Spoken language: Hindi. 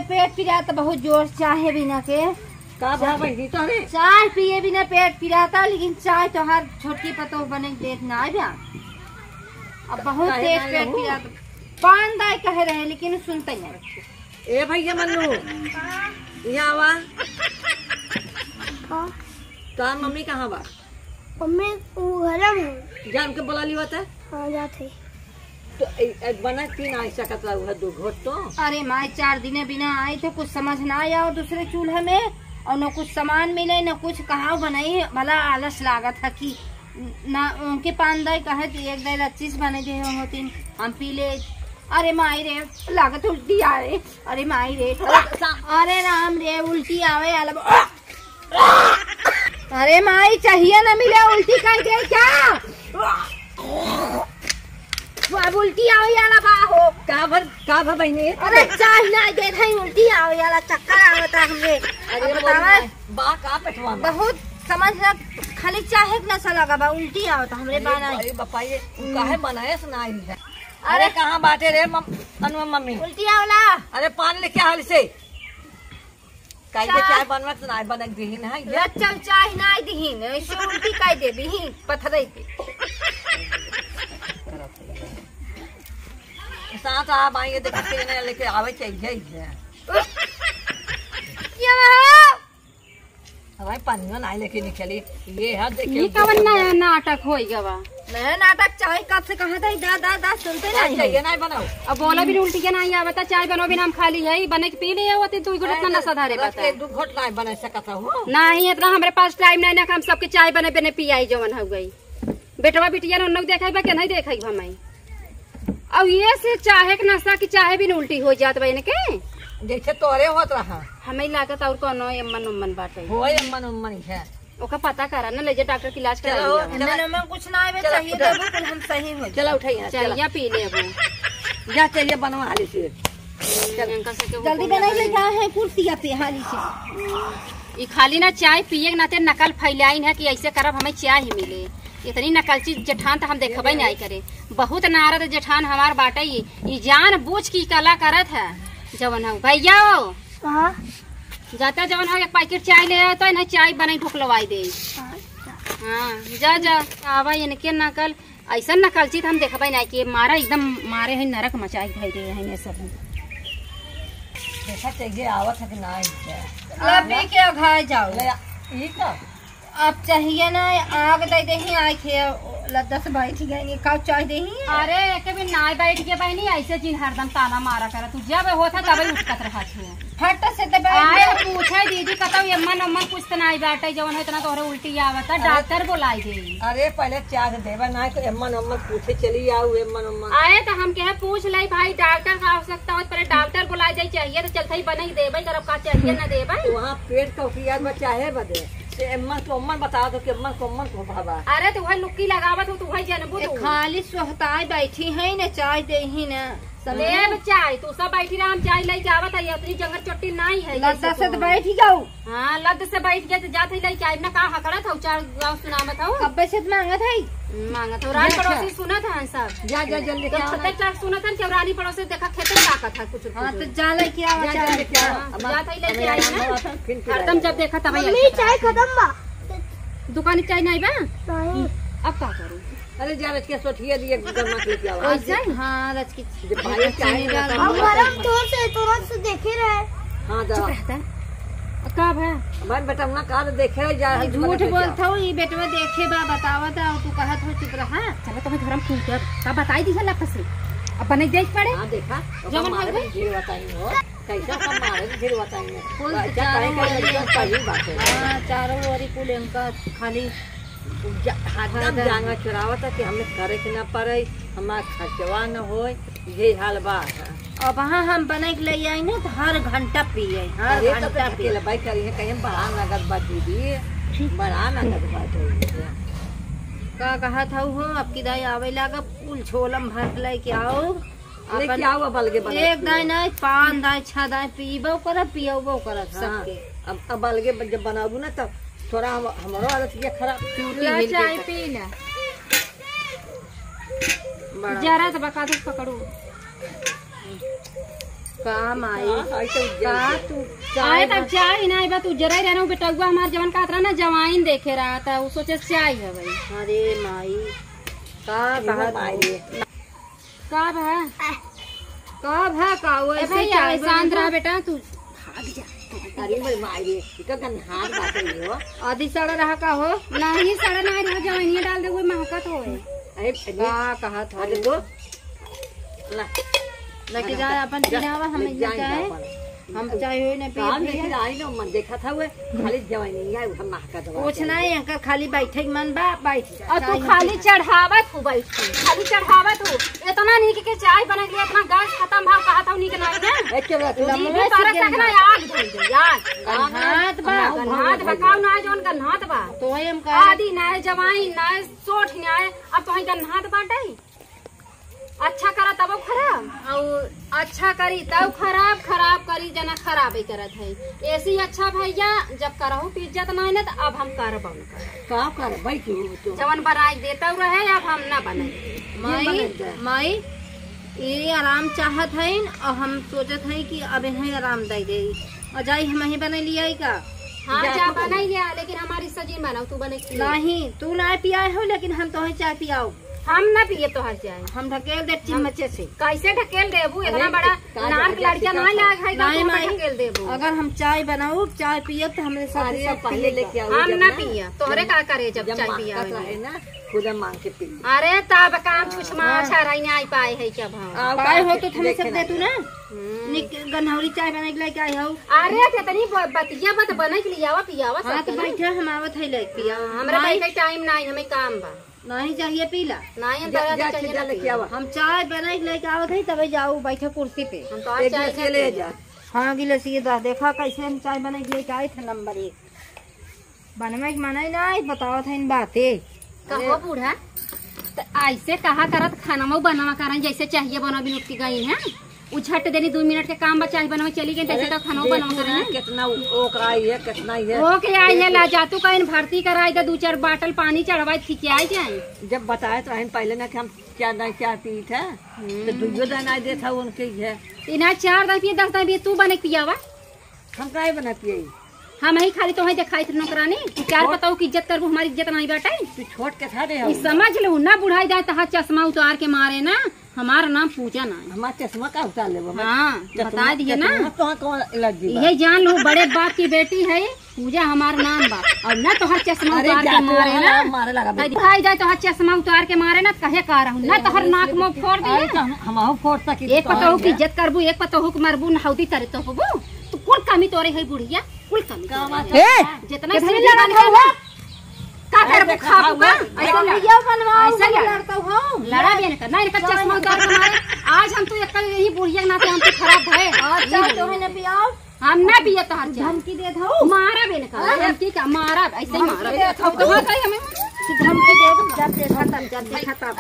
पेट पिराता बहुत जोर से चाहे बिना के का भाई तोरे चाय पिए बिना पेट पिराता, लेकिन चाय तो हर छोटी पतो बने देख ना आ अब बहुत तेज पेट पिराता। पान दाई कहे रहे लेकिन सुनते नहीं। ए भैया मन्नू यहाँ आवा। तो मम्मी कहाँ बा? मम्मी घर में जान के बोला लिया था। हाँ जाते तो बना तीन आ सकत है दो घोट तो। अरे माँ 4 दिन बिना आई तो कुछ समझ ना आया और दूसरे चूल्हे में, और न कुछ सामान मिले न कुछ कहा बनाई, भला आलस लागत है कि ना उनके पान दाई कहे एक दाई 25 बने दे होती हम पी ले। अरे माई रे लागत उल्टी आवे। अरे माई रे अरे राम रे उल्टी आवे। अरे माई चाहिए ना मिले उल्टी कर दे क्या? अब उल्टी आवे याला बा हो का भर बहने। अरे चाय ना दे भाई उल्टी आवे याला चक्कर आवता हमरे। अरे बतावा बा का पेटवा बहुत समझ ना खाली चाहे ना सा लगा बा उल्टी आवता हमरे बाना। अरे बापा ये काहे बनाए सुनाई है। अरे कहाँ बाटे रे मम्मी उल्टी आवला। अरे पानी लेके हाल से काई के चाय बनवा सुनाई बनक दीहिन है ये लच्चम चाय ना दीहिन ऐसे उल्टी काई दे दीहिन पथरे पे साथ आप आएंगे देख के लेके आवे चाहिए क्या हो भाई पानी ना लेके निकली ये है देखिए ये कवन नया नाटक होई गवा। नया नाटक चाय कब से कहा था दा सुनते नहीं चाहिए ना बनाओ। अब बोला भी उल्टी के नहीं आवता, चाय बनो भी हम खाली है बने के पी ले आवते तू गुट इतना नशा धारे बता दू घोट ना बना सकता हूं नहीं इतना हमारे पास टाइम नहीं ना हम सबके चाय बने बने पियाई जवन हो गई। बेटवा बिटिया न देखे बा के नहीं देखे हमें। अब ये से चाहे के नशा की चाहे भी उल्टी हो जात बहन के जैसे तोरे होत रहा हमें लागत और कोनो अम्मन उम्मन बाटे हो अम्मन है ओका पता करा ना ले जा डॉक्टर की इलाज करा। ना कुछ ना आवे चाहिए तो हम सही हो। चलो उठाइए चलिए पी ले अब जा चलिए बनवा हाली से जल्दी बनाई ले क्या है कुर्सिया पे हाली से। ये खाली ना चाय पिए ना ते नकल फैलाई है कि ऐसे करब हमें चाय ही मिले। इतनी नकलची जेठान तो हम देखबे नहीं करे। बहुत नारद जेठान हमार बाटे ये जान बूझ की कला करत है जवन हो भैया हाँ जाता जवन हो एक पैकेट चाय ले तो ना चाय बने ढुकलवाई दे। हाँ जा जा आवा इनके नकल ऐसा नकलची हम देखबे नहीं कि मारा एकदम मारे है नरक मचाई भाई दे है ये सब देखा चाहिए आवत है कि ना लबी के घाय जाओ ये का अब चाहिए ना आग दे दे आए खे 10 बैठ गए का चाय दे। अरे एक भी नाई बैठ के बहनी ऐसे जिन हरदम ताना मारा कर तू जब होता तब उठकत रहा छे फट से तो आए पूछे दीदी कतौ अम्मन अम्मन कुछ तो नहीं बैठे जवन है इतना तोहरे उल्टी आवता डॉक्टर बुलाई दे। अरे पहले चाय देवा ना तो अम्मन पूछे चली आओ अम्मन आए तो हम कहे पूछ ले भाई डॉक्टर का आवश्यकता हो पहले डॉक्टर बुलाई दे चाहिए तो चलते ही बने देबे तरफ का चाहिए ना देबे वहाँ पेट का उठियात में चाहे बदे अम्मन को अम्मन बता दो कि अम्मन को भावा। अरे तू लुक्की लगावत हो तू जनबू तू खाली सोहताई बैठी है ना चाय दे ही ना लेब चाय तू सब बैठी रहा हम चाय लेके आवत है इतनी जंगल चोटी नहीं है लद्दा से तो बैठ जाओ। हाँ लद से बैठ गया तो जाते ही चाय ना कहा हकड़ा था 4 गाँव सुनावत हो कब्बे से मांगत है मांगत हो रानी पड़ोसी सुना था सब जा जा जल्दी सुना था चौरानी पड़ोसी देखा खेते ताकत था कुछ हाँ तो जा लेके आओ जाते ही लेके आई ना हरदम जब देखा तब चाय खत्म बा दुकान चाय नहीं बा नहीं अब क्या करूँ। अरे जा रच के सोठिए दिए गरमा के लेके आओ ऐसा हाँ रच की भाई चाय हम तुरंत से देखे रहे। हां जा कब है भाई बेटा ना का देखे जा झूठ बोलता हूँ ये बेटवा देखे बा बतावा था तू कहत हो चुप रहा। चलो तुम्हें धर्म फूट का बताई दी लप से अब बने देख पड़े। हां देखा जमन हो गई ढेर बताई हो कैसा सब मारे ढेर बताई फुल है चारों सही बात है। हां चारों ओरी कुल इनका खाली हाथ जांगा चुरावत कि हमें करे के ना पड़े हमारा खर्चवा न हो ये हाल बा। अब वहाँ हम बने के ले आई ना तो हर घंटा पिए हर घंटा पिए भाई करी है कहीं बड़ा नगद बात दीदी बड़ा नगद बात है का कहा था हो अब की दाई आवे लागा फूल छोलम भर लेके आओ लेके आओ बलगे एक दाई नहीं 5 दाई 6 दाई पीबो कर पियोबो कर सबके। अब बलगे जब बनाबू ना तब थोड़ा हमारो हालत ये खराब चाय पी ले जरा तो बका दो पकड़ू का माई ऐसे का तू आए तब चाय ना बा तू जरा रहना बेटुआ हमार जवन का रहा ना जवाइन देखे रहा था वो सोचे चाय है भाई। अरे माई का बात का भा का वो ऐसे भैया चाय शांत रहा बेटा तू भाग जा। अरे मेरे मायरे इका गंधार बाटे हो। आधी सड़ा रहा का हो नहीं सड़ा ना रहा जवाइनिया डाल दे वो महकत हो। अरे का कहा था अरे तो ला लेके जाए अपन पिलावा हमें जाए हम चाय हो ना काम पी लेके आई ना मन देखा था वो खाली जवाई नहीं है हम महका दवा कुछ नहीं अंकल खाली बैठे मन बा बैठ जा और तू खाली चढ़ावत हो बैठ के खाली चढ़ावत हो इतना नीक के चाय बना के इतना गैस खत्म भाव कहा था नीक ना है एक के बात जीवी तारा सकना आग धोई दे यार हाथ बा गन्हात बकाव ना जोन गन्हात बा तो हम का आदि ना है जवाई ना है सोठ ना है अब तो गन्हात बाटे अच्छा करा तब खराब और अच्छा करी तब खराब करी जना खराब ही करत है ऐसी अच्छा भैया जब करहु तो इज्जत नहीं ना तो अब हम करब का कर बैठ तो जवन बनाई देता रहे अब हम ना बनाई माई ये आराम चाहत है और हम सोचत है कि अब इन्हें आराम दे दे और जाई हम ही बना लिया का हाँ जा बनाई लिया लेकिन हमारी सजी बनाओ तू बने नहीं तू ना पियाए हो लेकिन हम तो चाय पियाओ हम ना पिए तो हर जाए हम ढकेल दे चिमचे से कैसे ढकेल देबू इतना बड़ा नाक लड़का नहीं लाग है नहीं माई ढकेल देबू अगर हम चाय बनाऊ चाय पिए तो हमरे साथ सब पहले लेके आओ हम ना पिए तोहरे का करे जब चाय पिया है ना खुद मांग के पी अरे तब काम छुछमा अच्छा रही नहीं पाए है क्या भाव पाए हो तो हमें सब दे तू ना गन्हौरी चाय बना के लेके आई हो अरे कितनी बतिया मत बने के लिए आवा पियावा हाँ तो बैठे हम आवत है लेके पिया हमरा बैठे टाइम नहीं हमें काम बा नहीं चाहिए पीला नहीं हम जा तो जा लेके आवा हम चाय बना के लेके आवत है तब जाऊ बैठे कुर्सी पे हम तो एक चाय गिलास ले जा हाँ गिलास ये देखा कैसे हम चाय बना के लेके आए थे नंबर 1 बनवा के मना नहीं बताओ था इन बातें कहो बूढ़ा तो ऐसे कहा करत खाना में बनवा करन जैसे चाहिए बना भी नुक्ति गई है उछट देनी 2 मिनट के काम बचा बनवा चली गई जैसे तो खाना बनवा करन कितना ओकरा है कितना है वो के आई है ला जातू कहीं भर्ती कराई दे 2-4 बाटल पानी चढ़वाई खिंचाई जाए जब बताए तो हम पहले ना कि हम क्या नहीं क्या पी था तो दुइयो दिन आई दे था उनके है इना 4 रुपये 10 रुपये तू बने पियावा हम काहे बना पिए हम ही खाली तो दिखाई थे नौकरानी तू चार बताओ की इज्जत करबू हमारी इज्जत नहीं बाटे तू छोट के था रे ई समझ लो ना बुढ़ाई जाए तो चश्मा उतार के मारे ना हमारा नाम पूजा ना हमारा चश्मा का उतार ले हाँ बता दिए ना तो कौन एलर्जी यही जान लो बड़े बाप की बेटी है पूजा हमारा नाम बा और ना तो हर चश्मा उतार के मारे ना मारे लगा बुढ़ाई जाए तो हर चश्मा उतार के मारे ना कहे का रहूं ना तो हर नाक मुंह फोड़ दिए हम फोड़ तक एक पतोहू की इज्जत करबू एक पतोहू के मरबू नहाउदी तरे तो होबू तो कुल कमी तोरे है बुढ़िया कुल कमी जितना सीधी बन हो का करबू खाबू का ऐसा लिया बनवाओ ऐसा लड़ता हो लड़ा भी नहीं करना इनका चश्मा उतार के मारे आज हम तो एक यही बुढ़िया नाते हम तो खराब है चाय तो है ना पियाओ हम ना पिए तो हर धमकी दे दो मारा भी नहीं कर धमकी का मारा ऐसे ही मारा तो हमें धमकी दे दो जब देखा तब